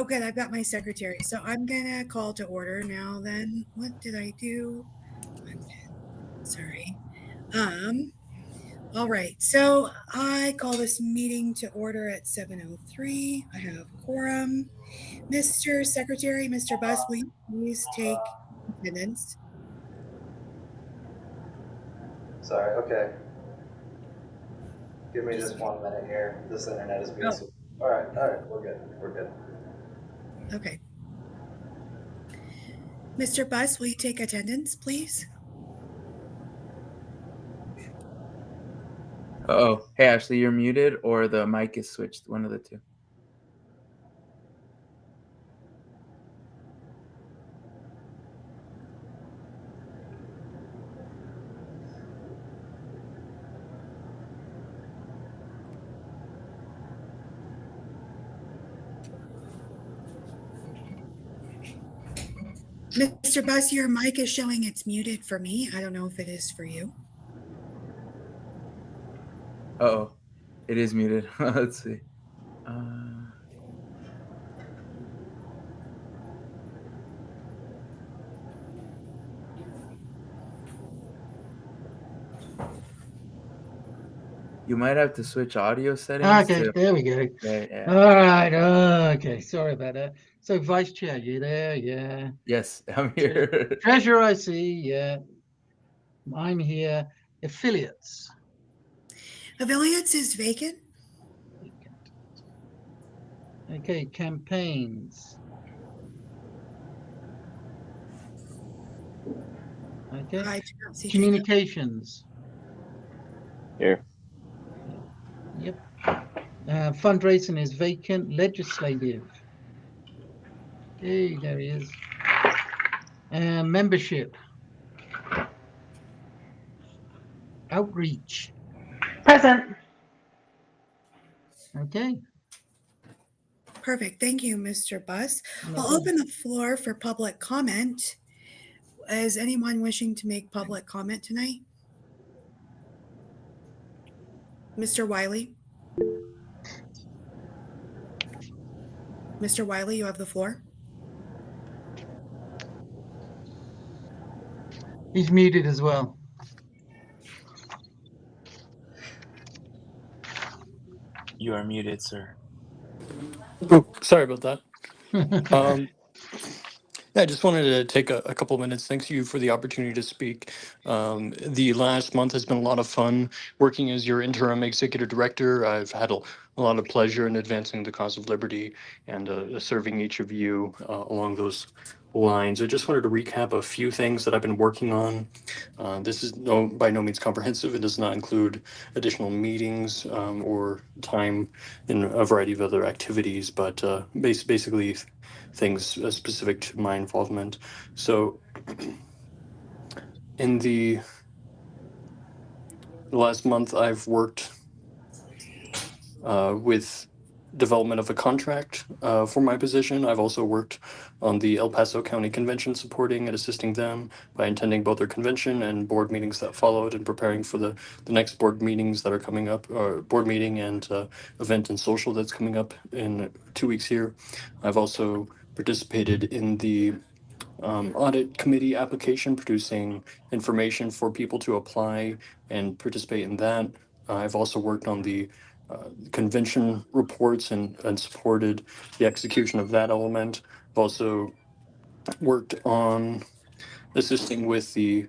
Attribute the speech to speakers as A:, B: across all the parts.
A: good. I've got my secretary. So I'm going to call to order now then. What did I do? Sorry. All right. So I call this meeting to order at 7:03. I have quorum. Mr. Secretary, Mr. Buss, will you please take attendance?
B: Sorry, okay. Give me just 1 minute here. This internet is being
A: Oh,
B: so... All right, we're good.
A: okay. Mr. Buss, will you take attendance, please?
C: Oh, hey Ashley, you're muted or the mic is switched, one of the two.
A: Mr. Buss, your mic is showing it's muted for me. I don't know if it is for you.
C: Oh, it is muted. Let's see. You might have to switch audio settings.
D: Okay, there we go.
C: Yeah.
D: All right. Okay, sorry about that. So, Vice Chair, you there? Yeah.
C: Yes, I'm here.
D: Treasurer, I see. Yeah. I'm here. Affiliates.
A: Affiliates is vacant.
D: Okay, campaigns. Okay.
A: I do not see
D: Communications.
E: Here.
D: Yep. Fundraising is vacant. Legislative. Okay, there he is. Membership. Outreach.
F: Present.
D: Okay.
A: Perfect. Thank you, Mr. Buss.
D: No
A: I'll
D: problem.
A: open the floor for public comment. Is anyone wishing to make public comment tonight? Mr. Wiley? Mr. Wiley, you have the floor.
D: He's muted as well.
E: You are muted, sir.
G: Oh, sorry about that. Yeah, I just wanted to take a couple minutes. Thanks you for the opportunity to speak. The last month has been a lot of fun working as your interim executive director. I've had a lot of pleasure in advancing the cause of liberty and serving each of you along those lines. I just wanted to recap a few things that I've been working on. This is by no means comprehensive. It does not include additional meetings or time in a variety of other activities, but basically things specific to my involvement. So in the last month, I've worked with development of a contract for my position. I've also worked on the El Paso County Convention, supporting and assisting them by attending both their convention and board meetings that followed, and preparing for the next board meetings that are coming up, or board meeting and event and social that's coming up in 2 weeks here. I've also participated in the audit committee application, producing information for people to apply and participate in that. I've also worked on the convention reports and supported the execution of that element. I've also worked on assisting with the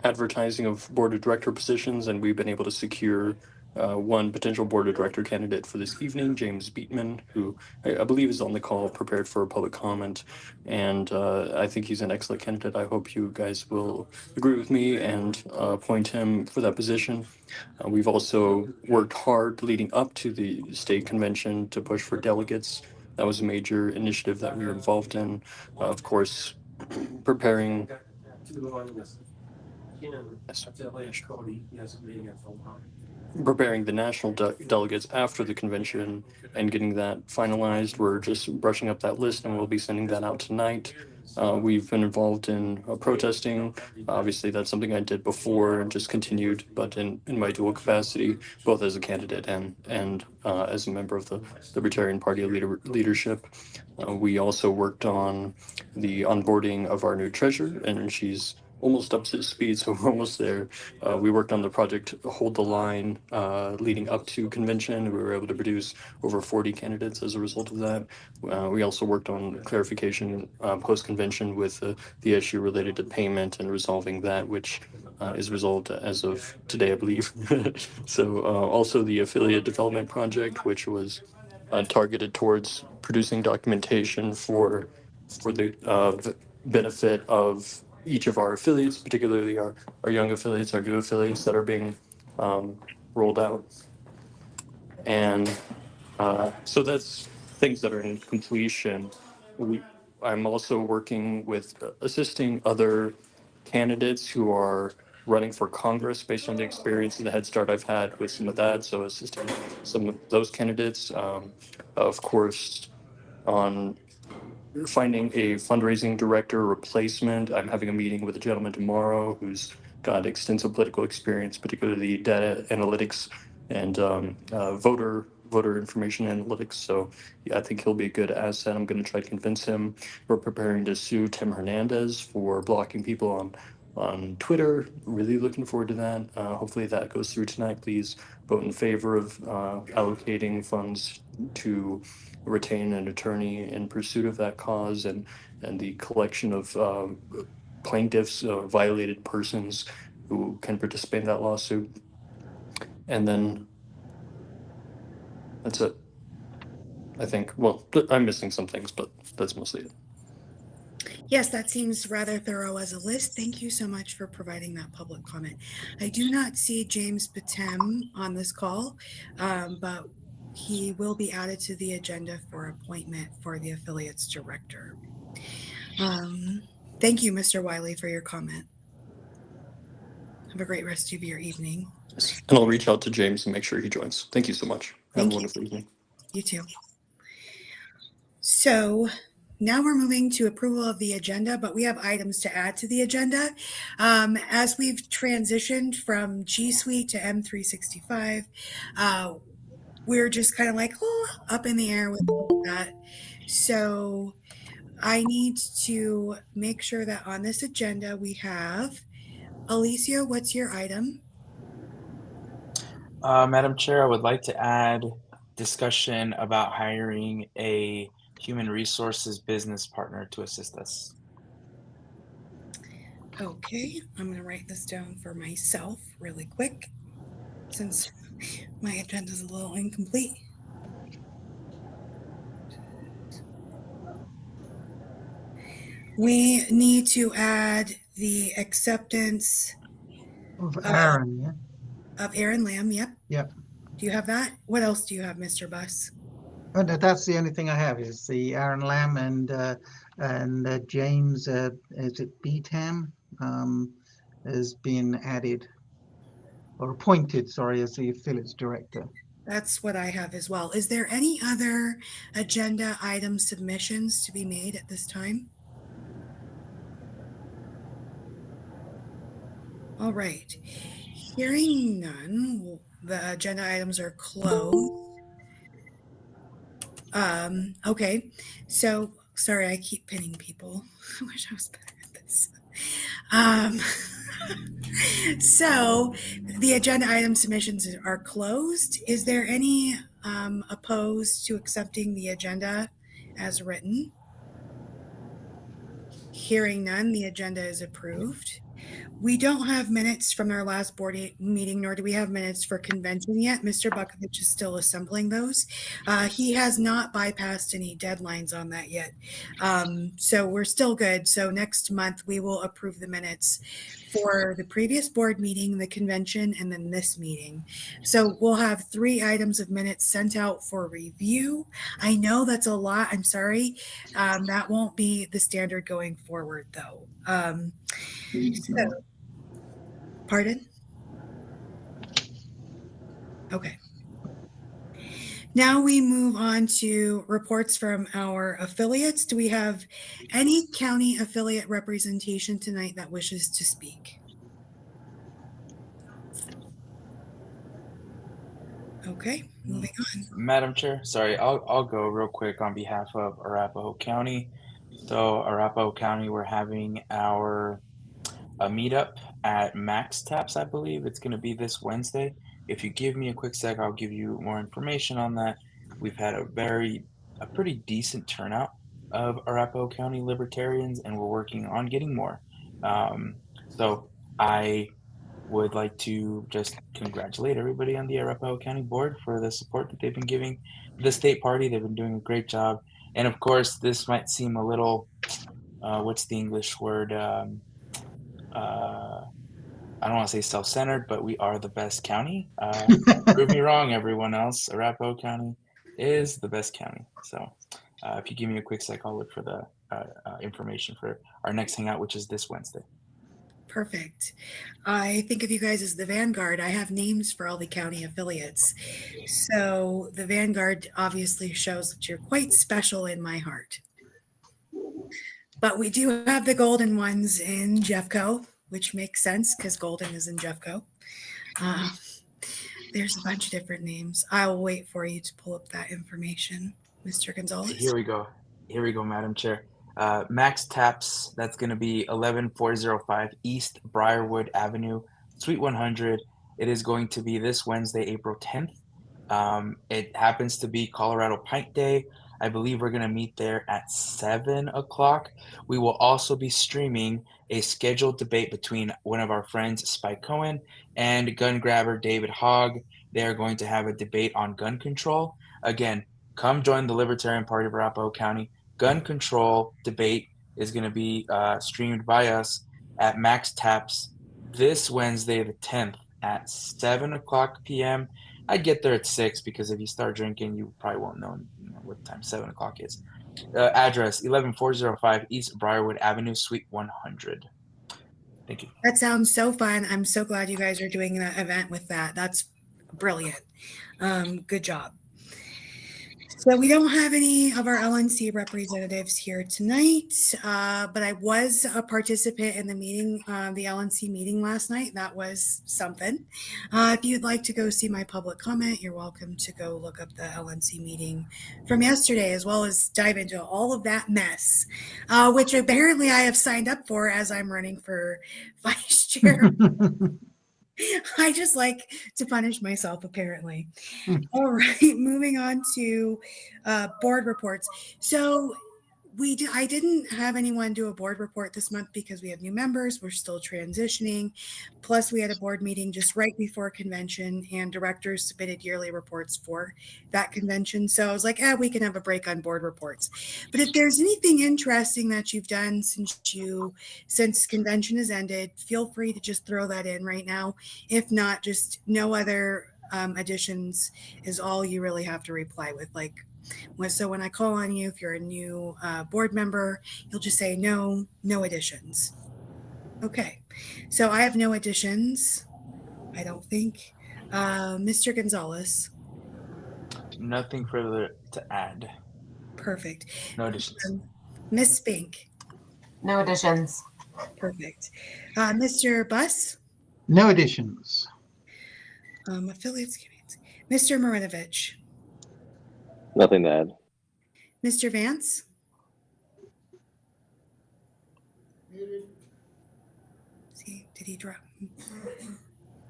G: advertising of board of director positions, and we've been able to secure one potential board of director candidate for this evening, James Beatman, who I believe is on the call, prepared for a public comment, and I think he's an excellent candidate. I hope you guys will agree with me and appoint him for that position. We've also worked hard leading up to the state convention to push for delegates. That was a major initiative that we were involved in. Of course, preparing the national delegates after the convention and getting that finalized. We're just brushing up that list, and we'll be sending that out tonight. We've been involved in protesting. Obviously, that's something I did before and just continued, but in my dual capacity, both as a candidate and as a member of the Libertarian Party leadership. We also worked on the onboarding of our new treasurer, and she's almost up to speed, so we're almost there. We worked on the project Hold the Line leading up to convention. We were able to produce over 40 candidates as a result of that. We also worked on clarification post-convention with the issue related to payment and resolving that, which is resolved as of today, I believe. So also the affiliate development project, which was targeted towards producing documentation for the benefit of each of our affiliates, particularly our young affiliates, our new affiliates that are being rolled out. And so that's things that are in completion. I'm also working with assisting other candidates who are running for Congress based on the experience and the head start I've had with some of that. So assisting some of those candidates, of course, on finding a fundraising director replacement. I'm having a meeting with a gentleman tomorrow who's got extensive political experience, particularly data analytics and voter information analytics. So yeah, I think he'll be a good asset. I'm going to try to convince him. We're preparing to sue Tim Hernandez for blocking people on Twitter. Really looking forward to that. Hopefully that goes through tonight. Please vote in favor of allocating funds to retain an attorney in pursuit of that cause and the collection of plaintiffs, violated persons who can participate in that lawsuit. And then that's it. I think, well, I'm missing some things, but that's mostly it.
A: Yes, that seems rather thorough as a list. Thank you so much for providing that public comment. I do not see James Batem on this call, but he will be added to the agenda for appointment for the affiliates director. Thank you, Mr. Wiley, for your comment. Have a great rest of your evening.
G: And I'll reach out to James and make sure he joins. Thank you so much. Have a wonderful evening.
A: You too. So now we're moving to approval of the agenda, but we have items to add to the agenda. As we've transitioned from G Suite to M365, we're just kind of like up in the air with that. So I need to make sure that on this agenda we have, Alicia, what's your item?
C: Madam Chair, I would like to add discussion about hiring a human resources business partner to assist us.
A: Okay, I'm going to write this down for myself really quick since my agenda is a little incomplete. We need to add the acceptance
D: Of Aaron, yeah?
A: of Aaron Lamb. Yep.
D: Yep.
A: Do you have that? What else do you have, Mr. Buss?
D: Oh, no, that's the only thing I have is the Aaron Lamb and James, is it BTAM, has been added or appointed, sorry, as the affiliates director.
A: That's what I have as well. Is there any other agenda item submissions to be made at this time? All right. Hearing none, the agenda items are closed. Okay. So, sorry, I keep pinning people. I wish I was better at this. So, the agenda item submissions are closed. Is there any opposed to accepting the agenda as written? Hearing none, the agenda is approved. We don't have minutes from our last board meeting, nor do we have minutes for convention yet. Mr. Bukovich is still assembling those. He has not bypassed any deadlines on that yet. So we're still good. So next month we will approve the minutes for the previous board meeting, the convention, and then this meeting. So we'll have 3 items of minutes sent out for review. I know that's a lot. I'm sorry. That won't be the standard going forward, though. Pardon? Okay. Now we move on to reports from our affiliates. Do we have any county affiliate representation tonight that wishes to speak? Okay, moving on.
C: Madam Chair, sorry, I'll go real quick on behalf of Arapahoe County. So Arapahoe County, we're having our a meetup at Max Taps, I believe. It's going to be this Wednesday. If you give me a quick sec, I'll give you more information on that. We've had a pretty decent turnout of Arapahoe County Libertarians, and we're working on getting more. So I would like to just congratulate everybody on the Arapahoe County Board for the support that they've been giving the state party. They've been doing a great job. And of course, this might seem a little, what's the English word? I don't want to say self-centered, but we are the best county. Prove me wrong, everyone else. Arapahoe County is the best county. So if you give me a quick sec, I'll look for the information for our next hangout, which is this Wednesday.
A: Perfect. I think of you guys as the Vanguard. I have names for all the county affiliates. So the Vanguard obviously shows that you're quite special in my heart. But we do have the golden ones in Jeffco, which makes sense because golden is in Jeffco. There's a bunch of different names. I will wait for you to pull up that information, Mr. Gonzalez.
C: Here we go, Madam Chair. Max Taps, that's going to be 11405 East Briarwood Avenue, Suite 100. It is going to be this Wednesday, April 10th. It happens to be Colorado Pint Day. I believe we're going to meet there at 7 o'clock. We will also be streaming a scheduled debate between one of our friends, Spike Cohen, and gun grabber David Hogg. They are going to have a debate on gun control. Again, come join the Libertarian Party of Arapahoe County. Gun control debate is going to be streamed by us at Max Taps this Wednesday, the 10th at 7 o'clock p.m. I'd get there at 6 because if you start drinking, you probably won't know what time 7 o'clock is. Address 11405 East Briarwood Avenue, Suite 100. Thank you.
A: That sounds so fun. I'm so glad you guys are doing that event with that. That's brilliant. Good job. So we don't have any of our LNC representatives here tonight, but I was a participant in the meeting, the LNC meeting last night. That was something. If you'd like to go see my public comment, you're welcome to go look up the LNC meeting from yesterday, as well as dive into all of that mess, which apparently I have signed up for as I'm running for vice chair. I just like to punish myself, apparently. All right, moving on to board reports. So I didn't have anyone do a board report this month because we have new members. We're still transitioning. Plus, we had a board meeting just right before convention, and directors submitted yearly reports for that convention. So I was like, we can have a break on board reports. But if there's anything interesting that you've done since convention has ended, feel free to just throw that in right now. If not, just no other additions is all you really have to reply with. So when I call on you, if you're a new board member, you'll just say no additions. Okay, so I have no additions, I don't think. Mr. Gonzalez.
C: Nothing further to add.
A: Perfect.
C: No additions.
A: Miss Spink.
F: No additions.
A: Perfect. Mr. Buss.
D: No additions.
A: Affiliates. Mr. Marinovich.
E: Nothing to add.
A: Mr. Vance. See, did he drop?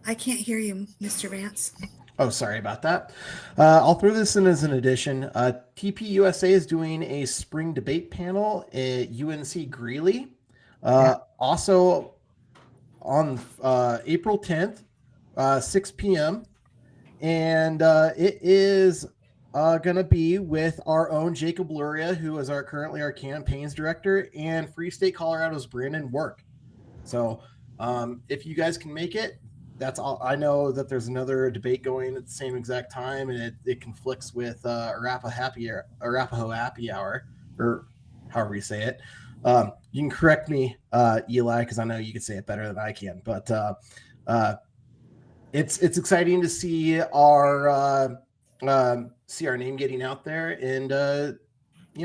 A: I can't hear you, Mr. Vance.
H: Oh, sorry about that. I'll throw this in as an addition. TPUSA is doing a spring debate panel at UNC Greeley. Also on April 10th, 6 p.m. And it is going to be with our own Jacob Luria, who is currently our campaigns director, and Free State Colorado's Brandon Work. So if you guys can make it, that's all. I know that there's another debate going at the same exact time, and it conflicts with Arapahoe Happy Hour, or however you say it. You can correct me, Eli, because I know you can say it better than I can. But it's exciting to see our see our name getting out there, and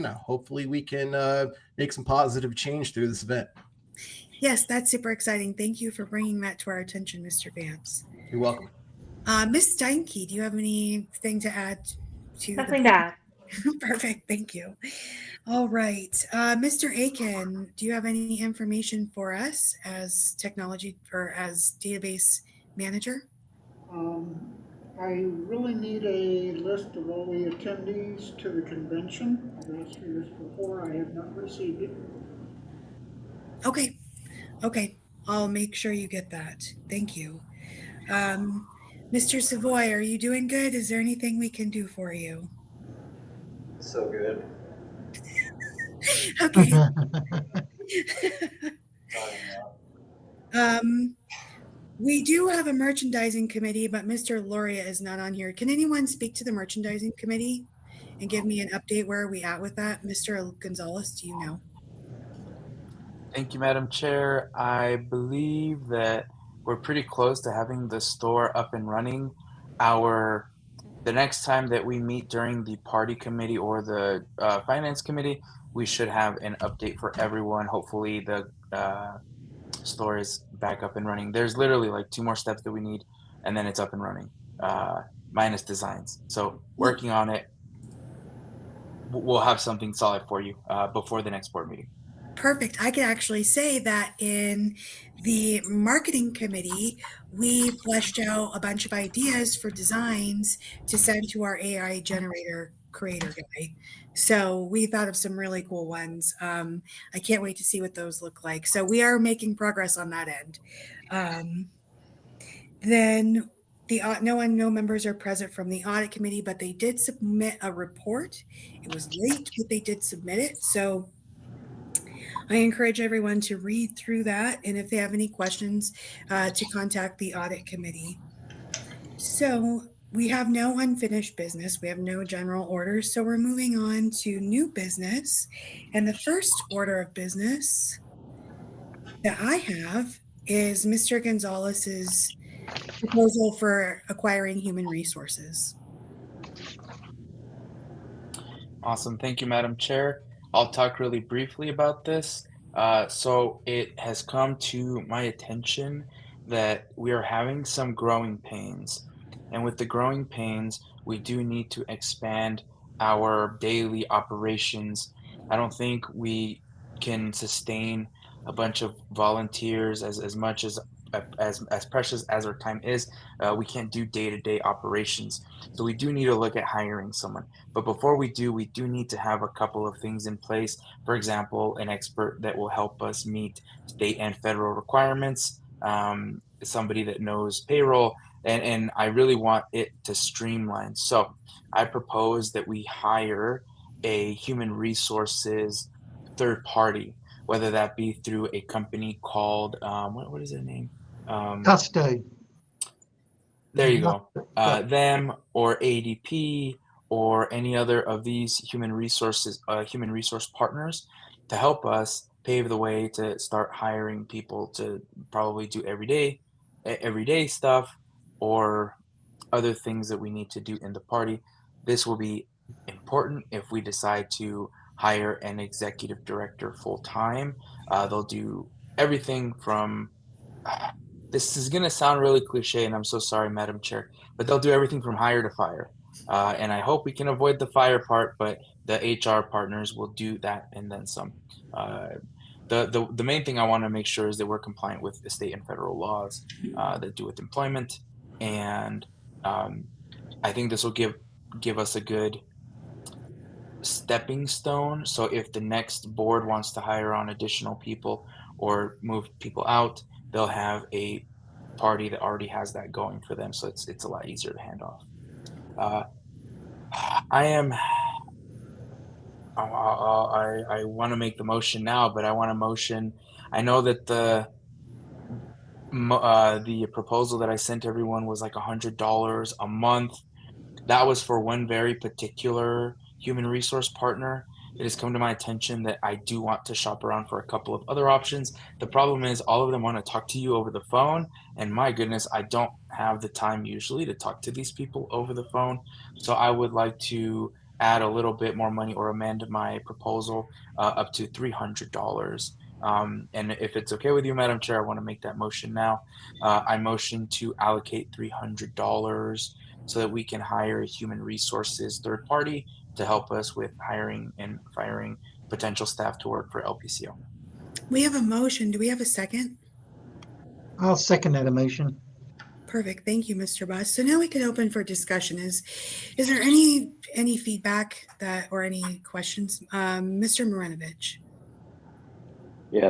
H: hopefully we can make some positive change through this event.
A: Yes, that's super exciting. Thank you for bringing that to our attention, Mr. Vance.
H: You're welcome.
A: Ms. Steinke, do you have anything to add to
I: Nothing to add.
A: Perfect, thank you. All right, Mr. Aiken, do you have any information for us as technology or as database manager?
J: I really need a list of all the attendees to the convention. I've asked for this before. I have not received it.
A: Okay, I'll make sure you get that. Thank you. Mr. Savoy, are you doing good? Is there anything we can do for you?
B: So good.
A: Okay.
B: Fine,
A: We do have a merchandising committee, but Mr. Loria is not on here. Can anyone speak to the merchandising committee and give me an update? Where are we at with that? Mr. Gonzalez, do you know?
C: Thank you, Madam Chair. I believe that we're pretty close to having the store up and running. The next time that we meet during the party committee or the finance committee, we should have an update for everyone. Hopefully the store is back up and running. There's literally like 2 more steps that we need, and then it's up and running, minus designs. So working on it. We'll have something solid for you before the next board meeting.
A: Perfect. I could actually say that in the marketing committee, we fleshed out a bunch of ideas for designs to send to our AI generator creator guy. So we thought of some really cool ones. I can't wait to see what those look like. So we are making progress on that end. Then no members are present from the audit committee, but they did submit a report. It was late, but they did submit it. So I encourage everyone to read through that, and if they have any questions, to contact the audit committee. So we have no unfinished business. We have no general orders. So we're moving on to new business. And the first order of business that I have is Mr. Gonzalez's proposal for acquiring human resources.
C: Awesome. Thank you, Madam Chair. I'll talk really briefly about this. So it has come to my attention that we are having some growing pains. And with the growing pains, we do need to expand our daily operations. I don't think we can sustain a bunch of volunteers as much as precious as our time is. We can't do day-to-day operations. So we do need to look at hiring someone. But before we do need to have a couple of things in place. For example, an expert that will help us meet state and federal requirements, somebody that knows payroll, and I really want it to streamline. So I propose that we hire a human resources third party, whether that be through a company called, what is their name?
D: Custody.
C: There you go. Them or ADP or any other of these human resource partners to help us pave the way to start hiring people to probably do everyday stuff or other things that we need to do in the party. This will be important if we decide to hire an executive director full time. They'll do everything from this is going to sound really cliche, and I'm so sorry, Madam Chair, but they'll do everything from hire to fire. And I hope we can avoid the fire part, but the HR partners will do that and then some. The main thing I want to make sure is that we're compliant with the state and federal laws that do with employment. And I think this will give us a good stepping stone. So if the next board wants to hire on additional people or move people out, they'll have a party that already has that going for them. So it's a lot easier to hand off. I want to make the motion now, but I want to motion. I know that the proposal that I sent everyone was like $100 a month. That was for one very particular human resource partner. it has come to my attention that I do want to shop around for a couple of other options. The problem is all of them want to talk to you over the phone, and my goodness, I don't have the time usually to talk to these people over the phone. So I would like to add a little bit more money or amend my proposal up to $300. And if it's okay with you, Madam Chair, I want to make that motion now. I motion to allocate $300 so that we can hire a human resources third party to help us with hiring and firing potential staff to work for LPCO.
A: We have a motion. Do we have a second?
D: I'll second that motion.
A: Perfect. Thank you, Mr. Buss. So now we can open for discussion. Is there any feedback that or any questions? Mr. Marinovich.
E: Yeah,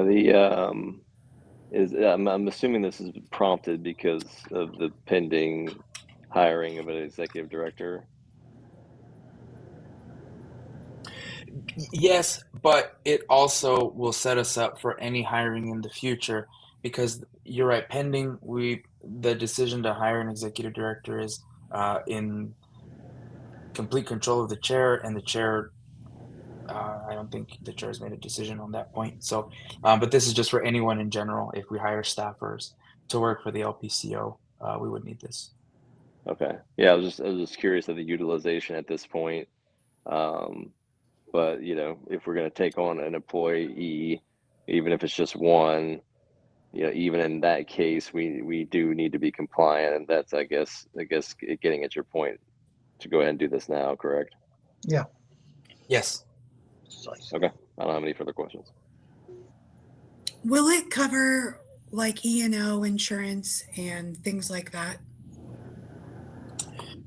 E: I'm assuming this is prompted because of the pending hiring of an executive director.
C: Yes, but it also will set us up for any hiring in the future because you're right, pending the decision to hire an executive director is in complete control of the chair, and the chair I don't think the chair has made a decision on that point. So, but this is just for anyone in general. If we hire staffers to work for the LPCO, we would need this.
E: Okay. Yeah, I was just curious of the utilization at this point. But if we're going to take on an employee, even if it's just one, even in that case, we do need to be compliant, and that's I guess getting at your point to go ahead and do this now, correct?
D: Yeah.
C: Yes.
E: Okay. I don't have any further questions.
A: Will it cover like E&O insurance and things like that?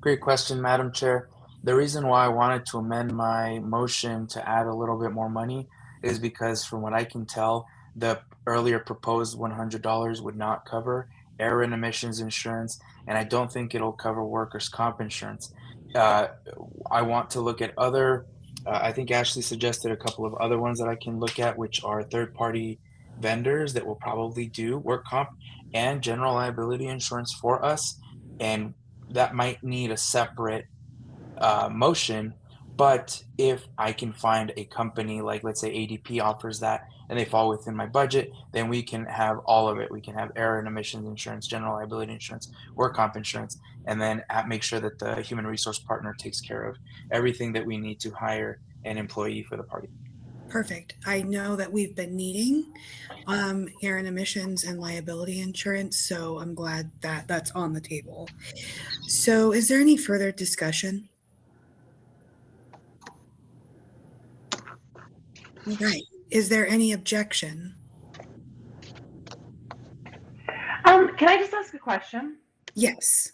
C: Great question, Madam Chair. The reason why I wanted to amend my motion to add a little bit more money is because from what I can tell, the earlier proposed $100 would not cover error and emissions insurance, and I don't think it'll cover workers' comp insurance. I want to look at other, I think Ashley suggested a couple of other ones that I can look at, which are third-party vendors that will probably do work comp and general liability insurance for us, and that might need a separate motion. But if I can find a company like, let's say ADP offers that and they fall within my budget, then we can have all of it. We can have error and emissions insurance, general liability insurance, work comp insurance, and then make sure that the human resource partner takes care of everything that we need to hire an employee for the party.
A: Perfect. I know that we've been needing error and emissions and liability insurance, so I'm glad that that's on the table. So is there any further discussion? All right. Is there any objection?
I: Can I just ask a question?
A: Yes.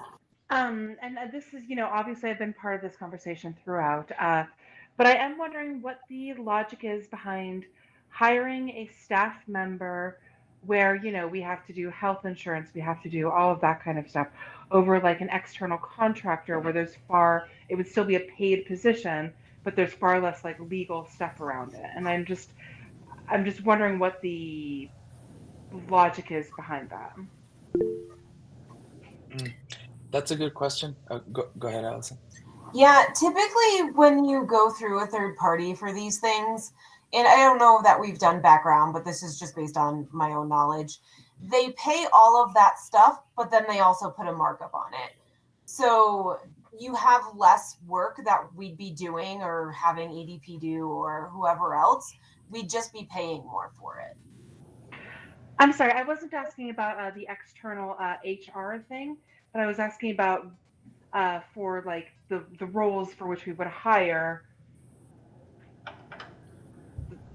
I: And this is, obviously I've been part of this conversation throughout, but I am wondering what the logic is behind hiring a staff member where, we have to do health insurance, we have to do all of that kind of stuff over like an external contractor where it would still be a paid position, but there's far less like legal stuff around it. And I'm just wondering what the logic is behind that.
C: That's a good question. Go ahead, Allison.
F: Yeah, typically when you go through a third party for these things, and I don't know that we've done background, but this is just based on my own knowledge, they pay all of that stuff, but then they also put a markup on it. So you have less work that we'd be doing or having ADP do or whoever else. We'd just be paying more for it.
I: I'm sorry, I wasn't asking about the external HR thing, but I was asking about for like the roles for which we would hire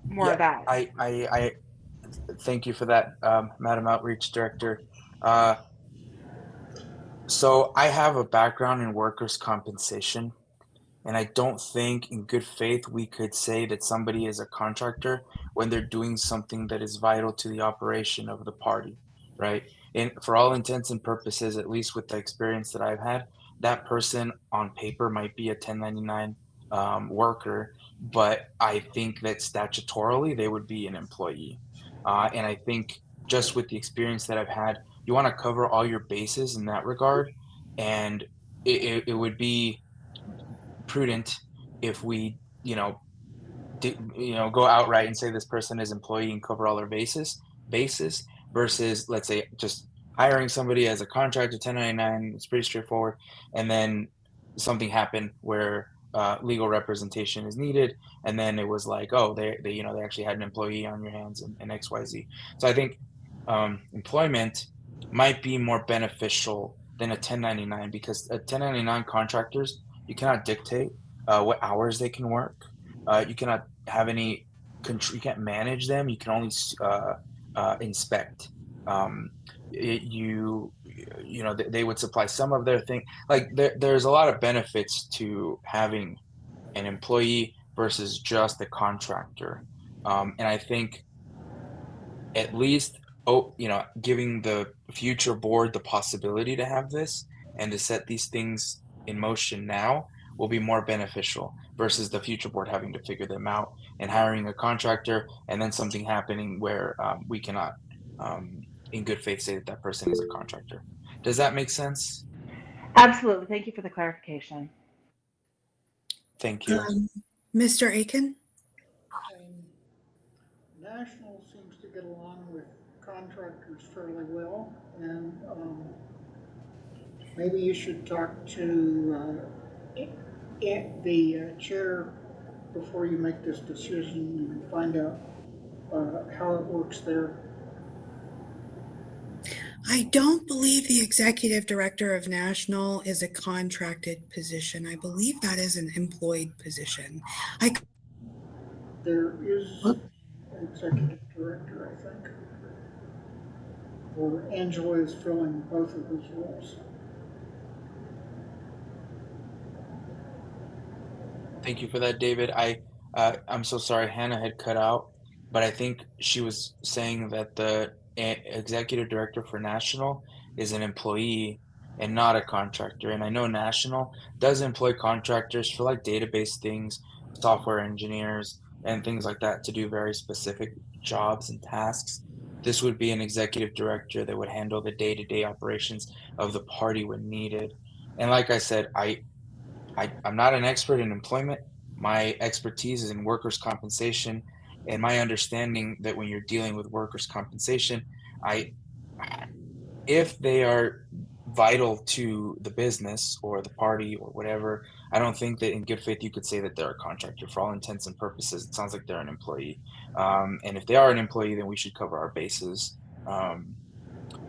I: more of that.
C: I thank you for that, Madam Outreach Director. So I have a background in workers' compensation, and I don't think in good faith we could say that somebody is a contractor when they're doing something that is vital to the operation of the party, right? And for all intents and purposes, at least with the experience that I've had, that person on paper might be a 1099 worker, but I think that statutorily they would be an employee. And I think just with the experience that I've had, you want to cover all your bases in that regard. And it would be prudent if we, go outright and say this person is employee and cover all their bases versus, let's say, just hiring somebody as a contractor 1099. It's pretty straightforward, and then something happened where legal representation is needed, and then it was like, oh, they actually had an employee on your hands and XYZ. So I think employment might be more beneficial than a 1099, because a 1099 contractors, you cannot dictate what hours they can work. You cannot have any control. You can't manage them. You can only inspect. They would supply some of their thing. Like there's a lot of benefits to having an employee versus just a contractor. And I think at least, giving the future board the possibility to have this and to set these things in motion now will be more beneficial versus the future board having to figure them out and hiring a contractor and then something happening where we cannot, in good faith, say that person is a contractor. Does that make sense?
I: Absolutely. Thank you for the clarification.
C: Thank you.
A: Mr. Aiken?
J: National seems to get along with contractors fairly well, and maybe you should talk to the chair before you make this decision and find out how it works there.
A: I don't believe the executive director of National is a contracted position. I believe that is an employed position.
J: There is an executive director, I think, or Angela is filling both of those roles.
C: Thank you for that, David. I'm so sorry, Hannah had cut out, but I think she was saying that the executive director for National is an employee and not a contractor. And I know National does employ contractors for like database things, software engineers, and things like that to do very specific jobs and tasks. This would be an executive director that would handle the day-to-day operations of the party when needed. And like I said, I'm not an expert in employment. My expertise is in workers' compensation, and my understanding that when you're dealing with workers' compensation, if they are vital to the business or the party or whatever, I don't think that in good faith you could say that they're a contractor. For all intents and purposes, it sounds like they're an employee. And if they are an employee, then we should cover our bases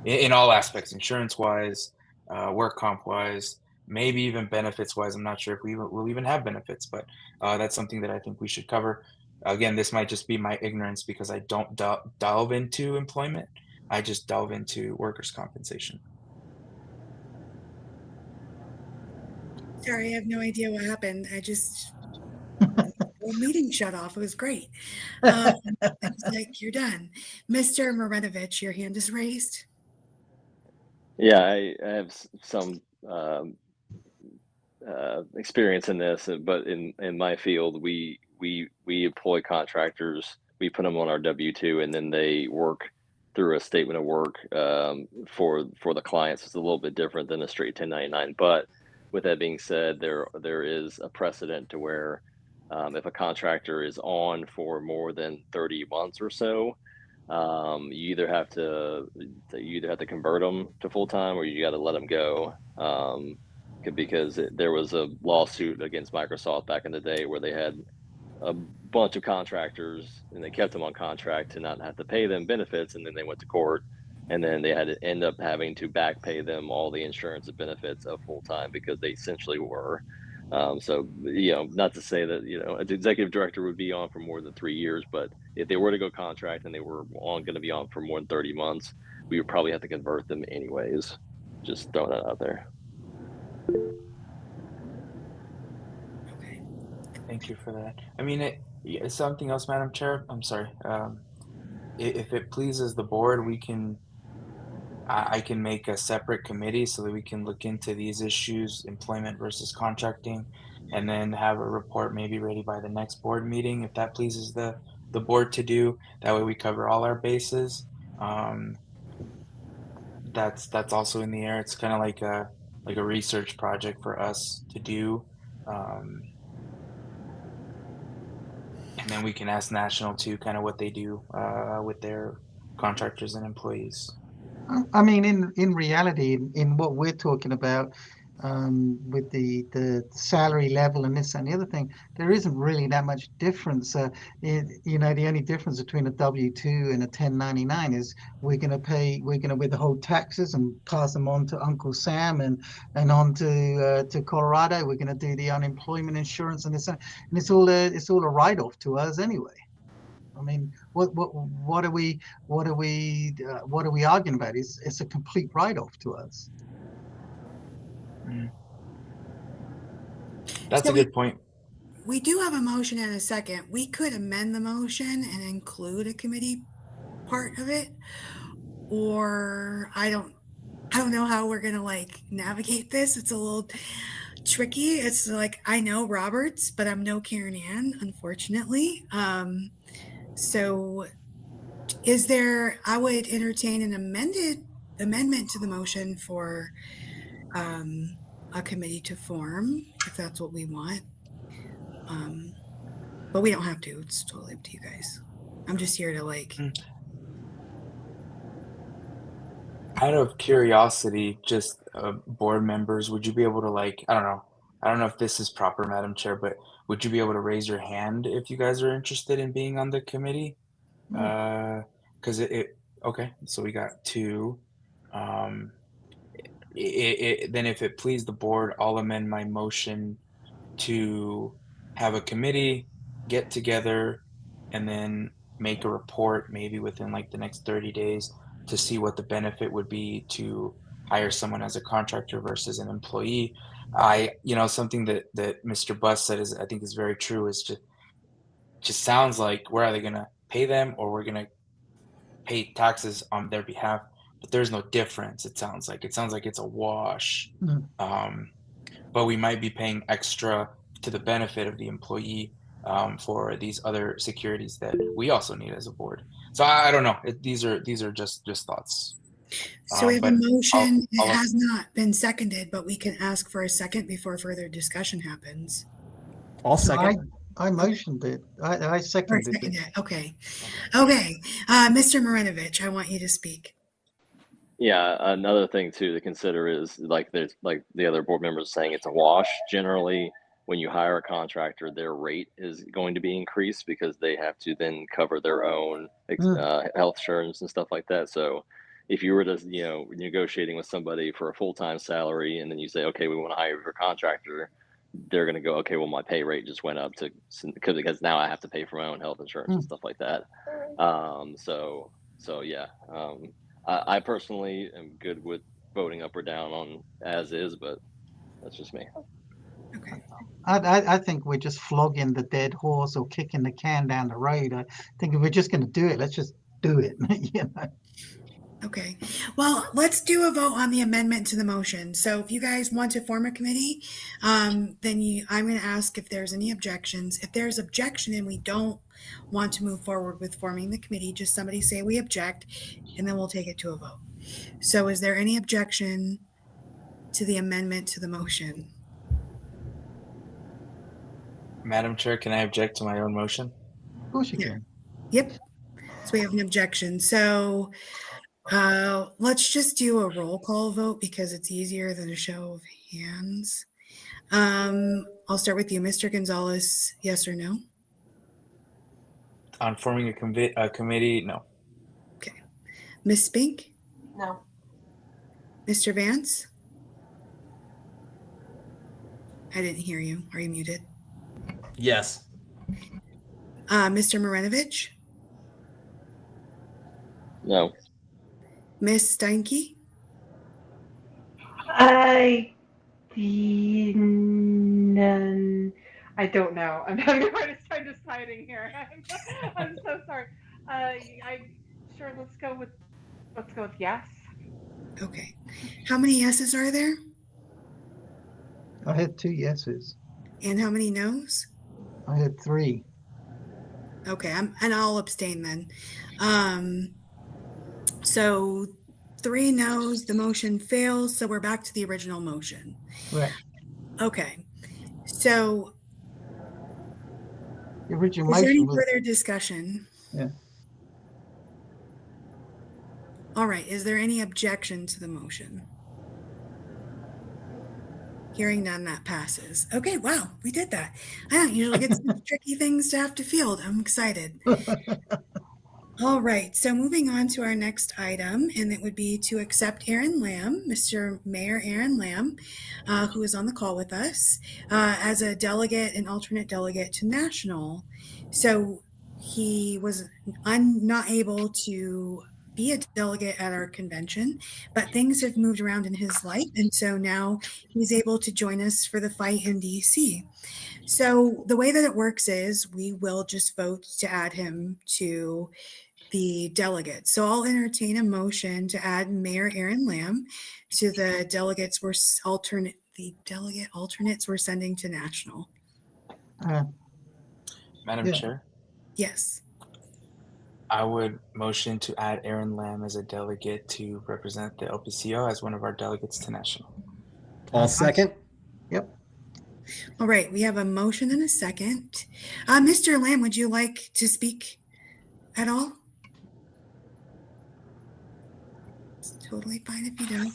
C: in all aspects, insurance-wise, work comp-wise, maybe even benefits-wise. I'm not sure if we'll even have benefits, but that's something that I think we should cover. Again, this might just be my ignorance because I don't delve into employment. I just delve into workers' compensation.
A: Sorry, I have no idea what happened. The whole meeting shut off. It was great. It's like, you're done. Mr. Marinovich, your hand is raised.
E: Yeah, I have some experience in this, but in my field, we employ contractors. We put them on our W-2, and then they work through a statement of work for the clients. It's a little bit different than a straight 1099. But with that being said, there is a precedent to where if a contractor is on for more than 30 months or so, you either have to convert them to full time, or you got to let them go. Because there was a lawsuit against Microsoft back in the day where they had a bunch of contractors and they kept them on contract to not have to pay them benefits, and then they went to court, and then they had to end up having to back pay them all the insurance and benefits of full time because they essentially were. So, not to say that, an executive director would be on for more than 3 years, but if they were to go contract and they were going to be on for more than 30 months, we would probably have to convert them anyways. Just throwing that out there.
A: Okay.
C: Thank you for that. I mean, something else, Madam Chair. I'm sorry. If it pleases the board, I can make a separate committee so that we can look into these issues, employment versus contracting, and then have a report maybe ready by the next board meeting, if that pleases the board to do. That way we cover all our bases. That's also in the air. It's kind of like a research project for us to do. And then we can ask National too, kind of what they do with their contractors and employees.
D: I mean, in reality, in what we're talking about, with the salary level and this and the other thing, there isn't really that much difference. You know, the only difference between a W-2 and a 1099 is we're going to withhold taxes and pass them on to Uncle Sam and on to Colorado. We're going to do the unemployment insurance and this, and it's all a write-off to us anyway. I mean, what are we arguing about? It's a complete write-off to us.
C: That's
A: So
C: a good point.
A: we do have a motion and a second. We could amend the motion and include a committee part of it, or I don't know how we're gonna like navigate this. It's a little tricky. It's like I know Roberts, but I'm no Karen Ann, unfortunately. So is there? I would entertain an amendment to the motion for a committee to form if that's what we want. But we don't have to. It's totally up to you guys. I'm just here to like.
C: Out of curiosity, just board members, would you be able to like, I don't know if this is proper, Madam Chair, but would you be able to raise your hand if you guys are interested in being on the committee? Because okay, so we got two. Then if it please the board, I'll amend my motion to have a committee get together and then make a report maybe within like the next 30 days to see what the benefit would be to hire someone as a contractor versus an employee. Something that Mr. Buss said is I think is very true, is just sounds like we're either going to pay them or we're going to pay taxes on their behalf, but there's no difference. It sounds like it's a wash. But we might be paying extra to the benefit of the employee for these other securities that we also need as a board. So I don't know. These are just thoughts.
A: So we have a motion. It has not been seconded, but we can ask for a second before further discussion happens.
H: I'll second.
D: I motioned it. I seconded it.
A: Okay. Mr. Marinovich, I want you to speak.
E: Yeah, another thing too to consider is like there's like the other board members saying it's a wash. Generally, when you hire a contractor, their rate is going to be increased because they have to then cover their own health insurance and stuff like that. So if you were to, negotiating with somebody for a full-time salary and then you say, okay, we want to hire you for a contractor, they're going to go, okay, well, my pay rate just went up because now I have to pay for my own health insurance and stuff like that. So yeah. I personally am good with voting up or down on as is, but that's just me.
A: Okay.
D: I think we're just flogging the dead horse or kicking the can down the road. I think if we're just going to do it, let's just do it.
A: Okay. Well, let's do a vote on the amendment to the motion. So if you guys want to form a committee, then I'm going to ask if there's any objections. If there's objection and we don't want to move forward with forming the committee, just somebody say we object, and then we'll take it to a vote. So is there any objection to the amendment to the motion?
C: Madam Chair, can I object to my own motion?
D: Of course you can.
A: Yep. So we have an objection. So let's just do a roll call vote because it's easier than a show of hands. I'll start with you, Mr. Gonzalez. Yes or no?
C: On forming a committee, no.
A: Okay. Ms. Spink?
F: No.
A: Mr. Vance? I didn't hear you. Are you muted?
H: Yes.
A: Mr. Marinovich?
E: No.
A: Ms. Steinke?
I: I don't know. I'm having a hardest time deciding here. I'm so sorry. Let's go with yes.
A: Okay. How many yeses are there?
D: I had 2 yeses.
A: And how many noes?
D: I had 3.
A: Okay, and I'll abstain then. So 3 noes, the motion fails, so we're back to the original motion.
D: Right.
A: Okay. So
D: The original
A: Is there any
D: motion was,
A: further discussion?
D: Yeah.
A: All right. Is there any objection to the motion? Hearing none, that passes. Okay, wow, we did that. I don't usually get such tricky things to have to field. I'm excited. All right, so moving on to our next item, and it would be to accept Aaron Lamb, Mr. Mayor Aaron Lamb, who is on the call with us, as a delegate and alternate delegate to national. So he was not able to be a delegate at our convention, but things have moved around in his life, and so now he's able to join us for the fight in DC. So the way that it works is we will just vote to add him to the delegates. So I'll entertain a motion to add Mayor Aaron Lamb to the delegates delegate alternates we're sending to national.
C: Madam
D: Yeah.
C: Chair,
A: Yes.
C: I would motion to add Aaron Lamb as a delegate to represent the LPCO as one of our delegates to national.
H: I'll second.
D: Yep.
A: All right, we have a motion and a second. Mr. Lamb, would you like to speak at all? It's totally fine if you don't.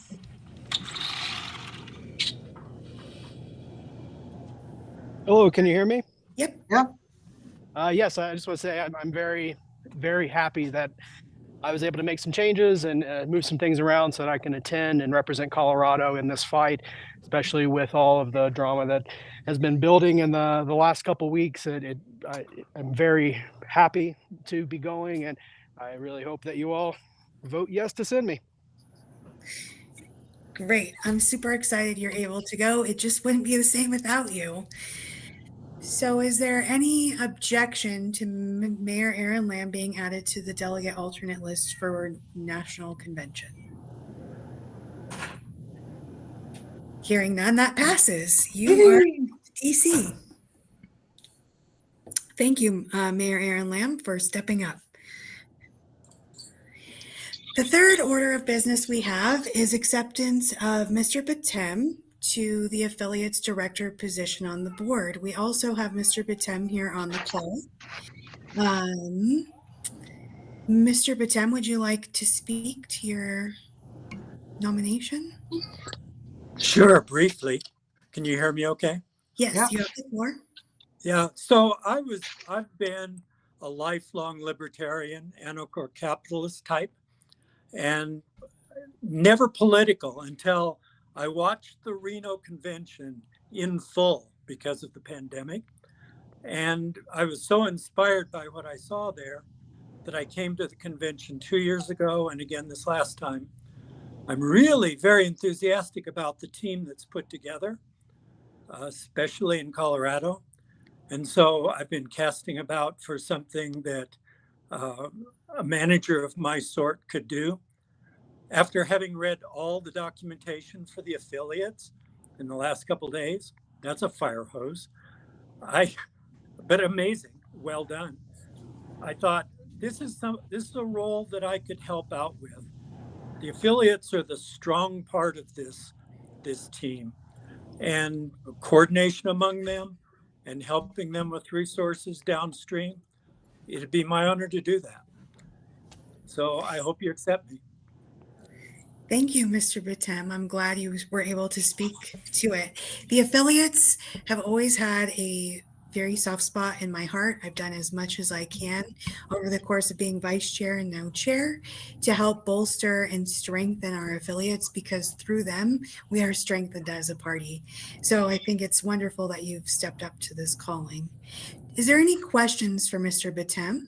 K: Hello, can you hear me?
A: Yep.
K: Yes, I just want to say I'm very, very happy that I was able to make some changes and move some things around so that I can attend and represent Colorado in this fight, especially with all of the drama that has been building in the last couple of weeks. I'm very happy to be going, and I really hope that you all vote yes to send me.
A: Great. I'm super excited you're able to go. It just wouldn't be the same without you. So is there any objection to Mayor Aaron Lamb being added to the delegate alternate list for national convention? Hearing none, that passes. You are DC. Thank you, Mayor Aaron Lamb, for stepping up. The third order of business we have is acceptance of Mr. Batem to the affiliates director position on the board. We also have Mr. Batem here on the call. Mr. Batem, would you like to speak to your nomination?
L: Sure, briefly. Can you hear me okay?
A: Yes,
D: Yeah.
A: you have the floor.
L: Yeah, so I've been a lifelong libertarian, anarcho-capitalist type, and never political until I watched the Reno convention in full because of the pandemic. And I was so inspired by what I saw there that I came to the convention 2 years ago and again this last time. I'm really very enthusiastic about the team that's put together, especially in Colorado. And so I've been casting about for something that a manager of my sort could do. After having read all the documentation for the affiliates in the last couple of days, that's a fire hose. But amazing, well done. I thought this is a role that I could help out with. The affiliates are the strong part of this team, and coordination among them and helping them with resources downstream. It'd be my honor to do that. So I hope you accept me.
A: Thank you, Mr. Batem. I'm glad you were able to speak to it. The affiliates have always had a very soft spot in my heart. I've done as much as I can over the course of being vice chair and now chair to help bolster and strengthen our affiliates, because through them, we are strengthened as a party. So I think it's wonderful that you've stepped up to this calling. Is there any questions for Mr. Batem?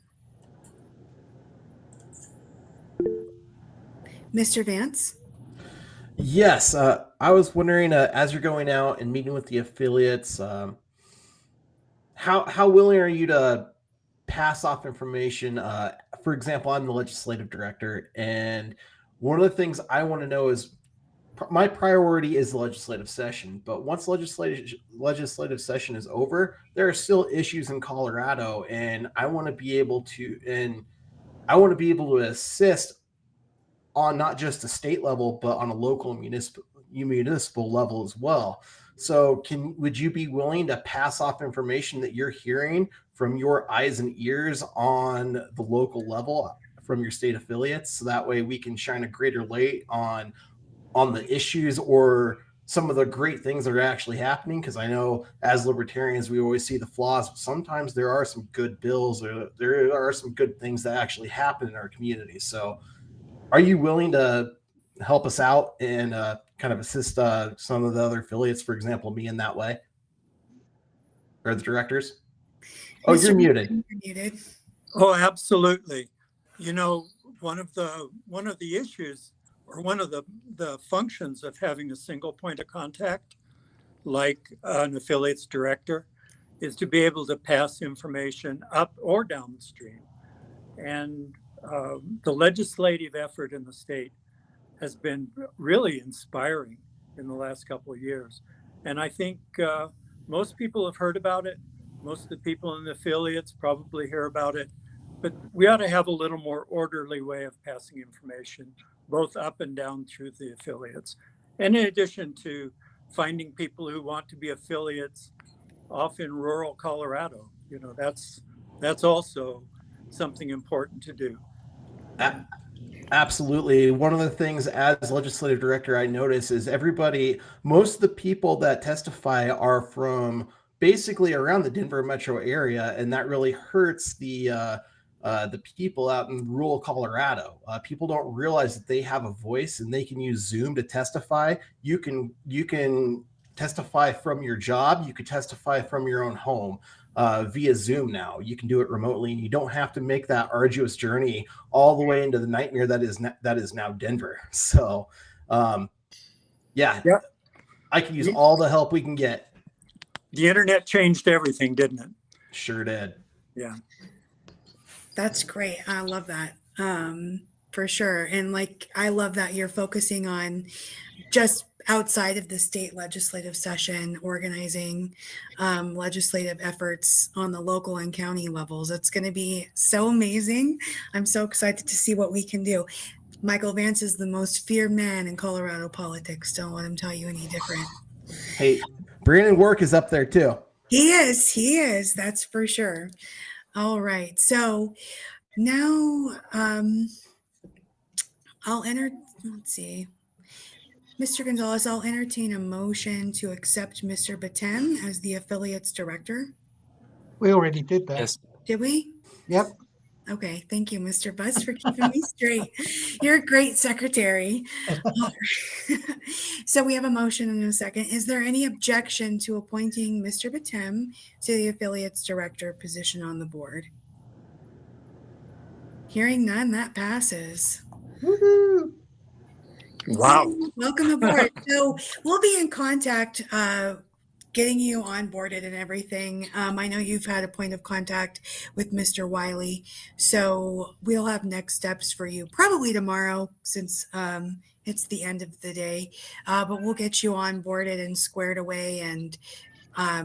A: Mr. Vance?
H: Yes, I was wondering, as you're going out and meeting with the affiliates, how willing are you to pass off information? For example, I'm the legislative director, and one of the things I want to know is my priority is the legislative session. But once legislative session is over, there are still issues in Colorado, and I want to be able to assist on not just a state level, but on a local municipal level as well. So would you be willing to pass off information that you're hearing from your eyes and ears on the local level from your state affiliates, so that way we can shine a greater light on the issues or some of the great things that are actually happening. Because I know as libertarians, we always see the flaws, but sometimes there are some good bills or there are some good things that actually happen in our community. So are you willing to help us out and kind of assist some of the other affiliates, for example, me in that way? Or the directors? Oh,
A: Mr.
H: you're muted.
A: You're muted.
L: Oh, absolutely. You know, one of the issues or one of the functions of having a single point of contact, like an affiliates director, is to be able to pass information up or downstream. And the legislative effort in the state has been really inspiring in the last couple of years. And I think most people have heard about it. Most of the people in the affiliates probably hear about it. But we ought to have a little more orderly way of passing information, both up and down through the affiliates. And in addition to finding people who want to be affiliates off in rural Colorado, you know, that's also something important to do.
H: Absolutely. One of the things as legislative director I notice is most of the people that testify are from basically around the Denver metro area, and that really hurts the people out in rural Colorado. People don't realize that they have a voice and they can use Zoom to testify. You can testify from your job. You could testify from your own home. Via Zoom now. You can do it remotely, and you don't have to make that arduous journey all the way into the nightmare that is now Denver. So, yeah, I can use all the help we can get.
L: The internet changed everything, didn't it?
H: Sure did.
L: Yeah.
A: That's great. I love that. For sure. And I love that you're focusing on just outside of the state legislative session, organizing legislative efforts on the local and county levels. It's going to be so amazing. I'm so excited to see what we can do. Michael Vance is the most feared man in Colorado politics. Don't let him tell you any different.
H: Hey, Brandon Work is up there too.
A: He is. That's for sure. All right. So now let's see. Mr. Gonzalez, I'll entertain a motion to accept Mr. Batem as the affiliates director.
D: We already did that.
C: Yes.
A: Did we?
D: Yep.
A: Okay. Thank you, Mr. Buzz, for keeping me straight. You're a great secretary. So we have a motion and a second. Is there any objection to appointing Mr. Batem to the affiliates director position on the board? Hearing none, that passes.
D: Woohoo!
L: Wow.
A: Welcome aboard. So we'll be in contact, getting you onboarded and everything. I know you've had a point of contact with Mr. Wiley, so we'll have next steps for you probably tomorrow since it's the end of the day. But we'll get you onboarded and squared away and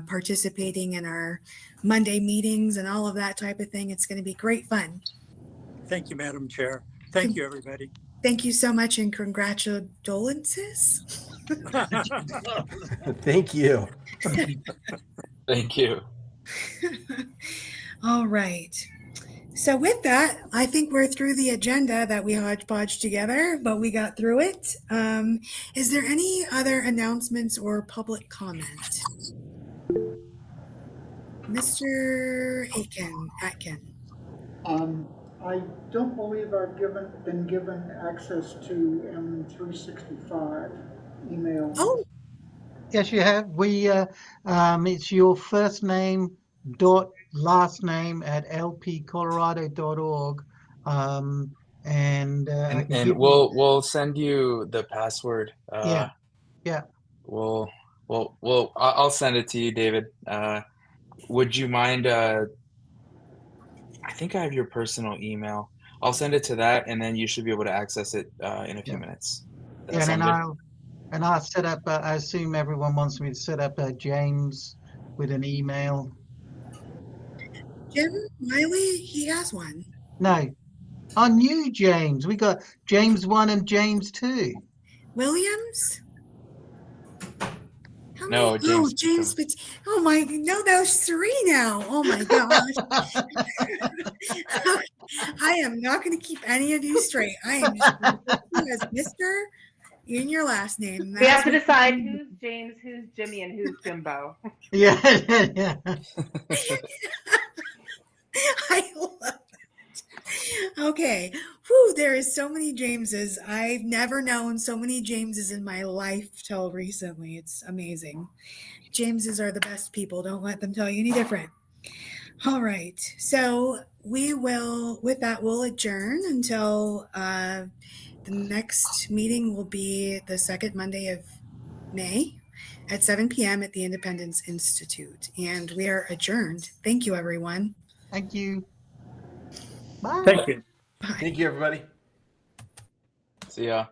A: participating in our Monday meetings and all of that type of thing. It's going to be great fun.
L: Thank you, Madam Chair. Thank you, everybody.
A: Thank you so much and congratulations.
H: Thank you.
C: Thank you.
A: All right. So with that, I think we're through the agenda that we hodgepodge together, but we got through it. Is there any other announcements or public comment? Mr. Atkin.
J: I don't believe I've been given access to M365 email.
A: Oh,
D: Yes, you have. It's your first name dot last name at lpcolorado.org. And
C: we'll send you the password.
D: Yeah.
C: I'll send it to you, David. Would you mind? I think I have your personal email. I'll send it to that, and then you should be able to access it in a few minutes.
D: I'll set up. I assume everyone wants me to set up James with an email.
A: Jim Wiley, he has one.
D: No, our new James. We got James 1 and James 2.
A: Williams? How
C: No,
A: many?
C: James
A: Oh, James.
C: Beacom.
A: Oh my. No, that was 3 now. Oh my gosh. I am not going to keep any of you straight. I am just going to put you as Mr. in your last name.
I: We have
A: That's
I: to
A: what
I: decide who's James, who's Jimmy, and who's Jimbo.
D: Yeah, yeah.
A: I love it. Okay. Whew, there is so many Jameses. I've never known so many Jameses in my life till recently. It's amazing. Jameses are the best people. Don't let them tell you any different. All right. So we will, with that, we'll adjourn until the next meeting will be the second Monday of May at 7 p.m. at the Independence Institute. And we are adjourned. Thank you, everyone.
D: Thank you. Bye.
L: Thank you.
A: Bye.
H: Thank you, everybody.
C: See ya.